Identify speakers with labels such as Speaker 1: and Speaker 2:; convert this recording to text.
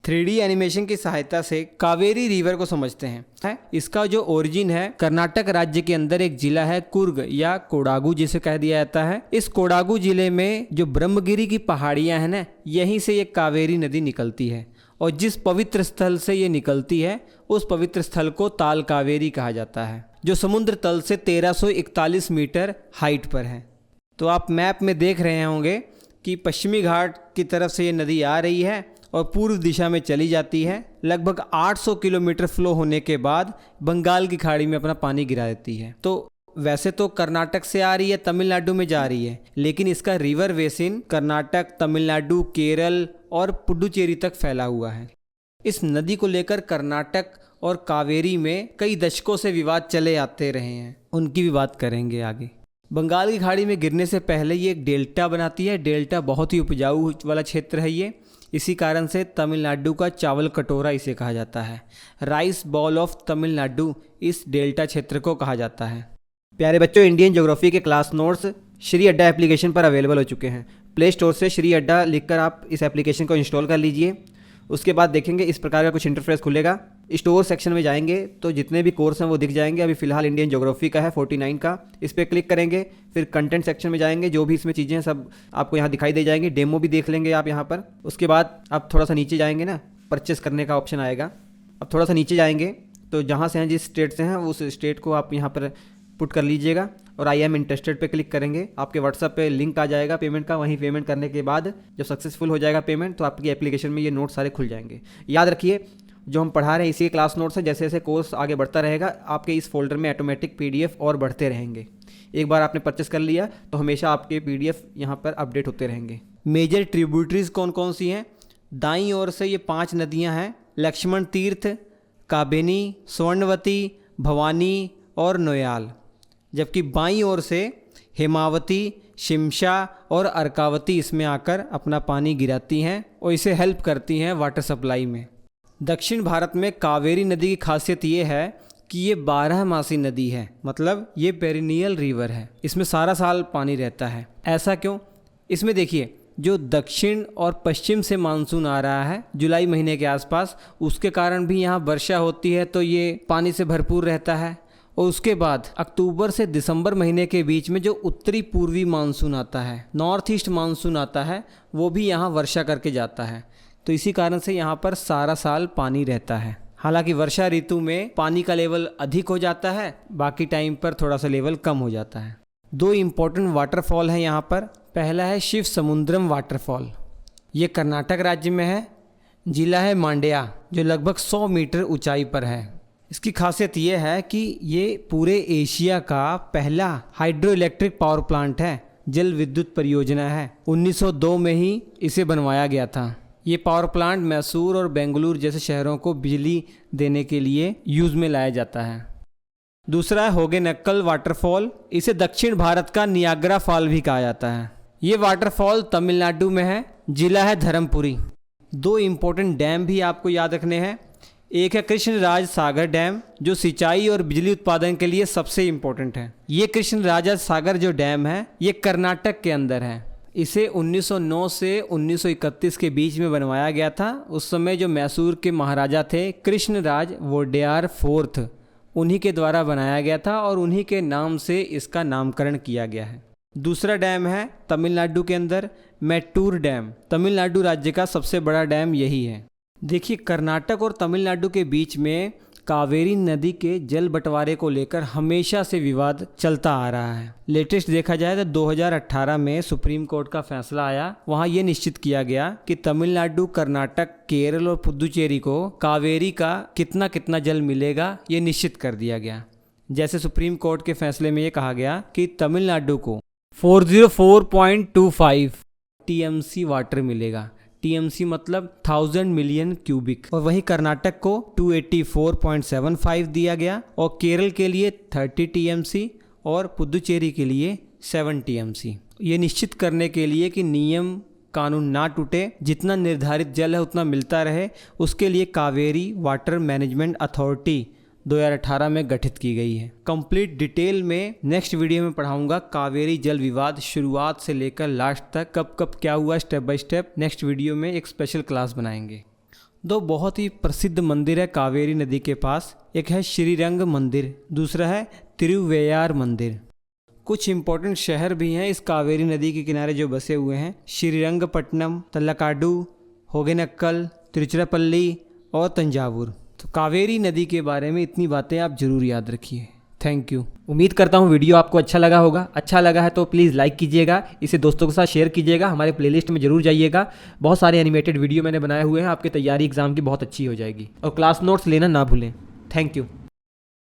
Speaker 1: 3D animation की सहायता से कावेरी रिवर को समझते हैं। इसका जो ओरिजिन है कर्नाटक राज्य के अंदर एक जिला है कुर्ग या कोडागु जिसे कह दिया जाता है। इस कोडागु जिले में जो ब्रह्मगिरी की पहाड़ियां हैं ना, यहीं से ये कावेरी नदी निकलती है और जिस पवित्र स्थल से ये निकलती है उस पवित्र स्थल को ताल कावेरी कहा जाता है, जो समुद्र तल से 1341 मीटर हाइट पर है। तो आप मैप में देख रहे होंगे कि पश्चिमी घाट की तरफ से ये नदी आ रही है और पूर्व दिशा में चली जाती है। लगभग 800 किलोमीटर फ्लो होने के बाद बंगाल की खाड़ी में अपना पानी गिरा देती है। तो वैसे तो कर्नाटक से आ रही है, तमिलनाडु में जा रही है, लेकिन इसका रिवर बेसिन कर्नाटक, तमिलनाडु, केरल और पुडुचेरी तक फैला हुआ है। इस नदी को लेकर कर्नाटक और कावेरी में कई दशकों से विवाद चले आते रहे हैं, उनकी भी बात करेंगे आगे। बंगाल की खाड़ी में गिरने से पहले ये एक डेल्टा बनाती है। डेल्टा बहुत ही उपजाऊ वाला क्षेत्र है ये, इसी कारण से तमिलनाडु का चावल कटोरा इसे कहा जाता है। राइस बॉल ऑफ तमिलनाडु इस डेल्टा क्षेत्र को कहा जाता है। प्यारे बच्चों, इंडियन ज्योग्राफी के क्लास नोट्स श्री अड्डा एप्लीकेशन पर अवेलेबल हो चुके हैं। प्ले स्टोर से श्री अड्डा लिखकर आप इस एप्लीकेशन को इंस्टॉल कर लीजिए। उसके बाद देखेंगे इस प्रकार का कुछ इंटरफेस खुलेगा। स्टोर सेक्शन में जाएंगे तो जितने भी कोर्स हैं वो दिख जाएंगे। अभी फिलहाल इंडियन ज्योग्राफी का है 49 का, इस पर क्लिक करेंगे। फिर कंटेंट सेक्शन में जाएंगे, जो भी इसमें चीज़ें हैं सब आपको यहाँ दिखाई दे जाएंगी। डेमो भी देख लेंगे आप यहाँ पर। उसके बाद आप थोड़ा सा नीचे जाएंगे ना, परचेस करने का ऑप्शन आएगा। अब थोड़ा सा नीचे जाएंगे तो जहाँ से हैं, जिस स्टेट से हैं उस स्टेट को आप यहाँ पर पुट कर लीजिएगा और आई एम इंटरेस्टेड पे क्लिक करेंगे। आपके व्हाट्सएप पे लिंक आ जाएगा पेमेंट का। वहीं पेमेंट करने के बाद जब सक्सेसफुल हो जाएगा पेमेंट तो आपकी एप्लीकेशन में ये नोट्स सारे खुल जाएंगे। याद रखिए, जो हम पढ़ा रहे हैं इसी के क्लास नोट्स हैं। जैसे जैसे कोर्स आगे बढ़ता रहेगा आपके इस फोल्डर में ऑटोमेटिक PDF और बढ़ते रहेंगे। एक बार आपने परचेस कर लिया तो हमेशा आपके PDF यहाँ पर अपडेट होते रहेंगे। मेजर ट्रिब्यूटरीज कौन कौन सी हैं? दाईं ओर से ये 5 नदियाँ हैं, लक्ष्मण तीर्थ, काबिनी, स्वर्णवती, भवानी और नोयाल। जबकि बाईं ओर से हेमावती, शिमशा और अर्कावती इसमें आकर अपना पानी गिराती हैं और इसे हेल्प करती हैं वाटर सप्लाई में। दक्षिण भारत में कावेरी नदी की खासियत ये है कि ये 12 मासी नदी है, मतलब ये पेरिनियल रिवर है। इसमें सारा साल पानी रहता है। ऐसा क्यों? इसमें देखिए, जो दक्षिण और पश्चिम से मानसून आ रहा है जुलाई महीने के आसपास, उसके कारण भी यहाँ वर्षा होती है तो ये पानी से भरपूर रहता है। और उसके बाद अक्टूबर से दिसंबर महीने के बीच में जो उत्तरी पूर्वी मानसून आता है, नॉर्थ ईस्ट मानसून आता है, वो भी यहाँ वर्षा करके जाता है। तो इसी कारण से यहाँ पर सारा साल पानी रहता है। हालांकि वर्षा ऋतु में पानी का लेवल अधिक हो जाता है, बाकी टाइम पर थोड़ा सा लेवल कम हो जाता है। 2 इम्पोर्टेंट वाटरफॉल हैं यहाँ पर। पहला है शिव समुद्रम वाटरफॉल, ये कर्नाटक राज्य में है। जिला है मांड्या, जो लगभग 100 मीटर ऊंचाई पर है। इसकी खासियत ये है कि ये पूरे एशिया का पहला हाइड्रो इलेक्ट्रिक पावर प्लांट है, जल विद्युत परियोजना है। 1902 में ही इसे बनवाया गया था। ये पावर प्लांट मैसूर और बेंगलुरु जैसे शहरों को बिजली देने के लिए यूज में लाया जाता है। दूसरा है होगेनक्कल वाटरफॉल, इसे दक्षिण भारत का नियाग्रा फॉल भी कहा जाता है। ये वाटरफॉल तमिलनाडु में है, जिला है धर्मपुरी। 2 इम्पोर्टेंट डैम भी आपको याद रखने हैं। एक है कृष्णराज सागर डैम, जो सिंचाई और बिजली उत्पादन के लिए सबसे इम्पोर्टेंट है। ये कृष्णराज सागर जो डैम है ये कर्नाटक के अंदर है। इसे 1909 से 1931 के बीच में बनवाया गया था। उस समय जो मैसूर के महाराजा थे कृष्णराज वोडेयार IV, उन्हीं के द्वारा बनाया गया था और उन्हीं के नाम से इसका नामकरण किया गया है। दूसरा डैम है तमिलनाडु के अंदर, मैट्टूर डैम। तमिलनाडु राज्य का सबसे बड़ा डैम यही है। देखिए, कर्नाटक और तमिलनाडु के बीच में कावेरी नदी के जल बंटवारे को लेकर हमेशा से विवाद चलता आ रहा है। लेटेस्ट देखा जाए तो 2018 में सुप्रीम कोर्ट का फैसला आया। वहां ये निश्चित किया गया कि तमिलनाडु, कर्नाटक, केरल और पुदुचेरी को कावेरी का कितना कितना जल मिलेगा ये निश्चित कर दिया गया। जैसे सुप्रीम कोर्ट के फैसले में ये कहा गया कि तमिलनाडु को 404.25 TMC वाटर मिलेगा। TMC मतलब 1000 मिलियन क्यूबिक। और वहीं कर्नाटक को 284.75 दिया गया और केरल के लिए 30 TMC और पुदुचेरी के लिए 7 TMC। ये निश्चित करने के लिए कि नियम कानून ना टूटे, जितना निर्धारित जल है उतना मिलता रहे, उसके लिए कावेरी वाटर मैनेजमेंट अथॉरिटी 2018 में गठित की गई है। कंप्लीट डिटेल में नेक्स्ट वीडियो में पढ़ाऊंगा कावेरी जल विवाद शुरुआत से लेकर लास्ट तक, कब कब क्या हुआ, step by step. Next video में एक स्पेशल क्लास बनाएंगे। दो बहुत ही प्रसिद्ध मंदिर है कावेरी नदी के पास। एक है श्रीरंग मंदिर, दूसरा है तिरुवैयार मंदिर। कुछ इंपॉर्टेंट शहर भी हैं इस कावेरी नदी के किनारे जो बसे हुए हैं, श्रीरंगपट्टनम, तलकाडु, होगेनक्कल, तिरुचिरापल्ली और तंजावुर। तो कावेरी नदी के बारे में इतनी बातें आप जरूर याद रखिए। Thank you.
Speaker 2: उम्मीद करता हूँ वीडियो आपको अच्छा लगा होगा। अच्छा लगा है तो प्लीज़ लाइक कीजिएगा, इसे दोस्तों के साथ शेयर कीजिएगा, हमारे प्लेलिस्ट में जरूर जाइएगा। बहुत सारे एनिमेटेड वीडियो मैंने बनाए हुए हैं, आपकी तैयारी एग्जाम की बहुत अच्छी हो जाएगी। और क्लास नोट्स लेना ना भूलें। Thank you.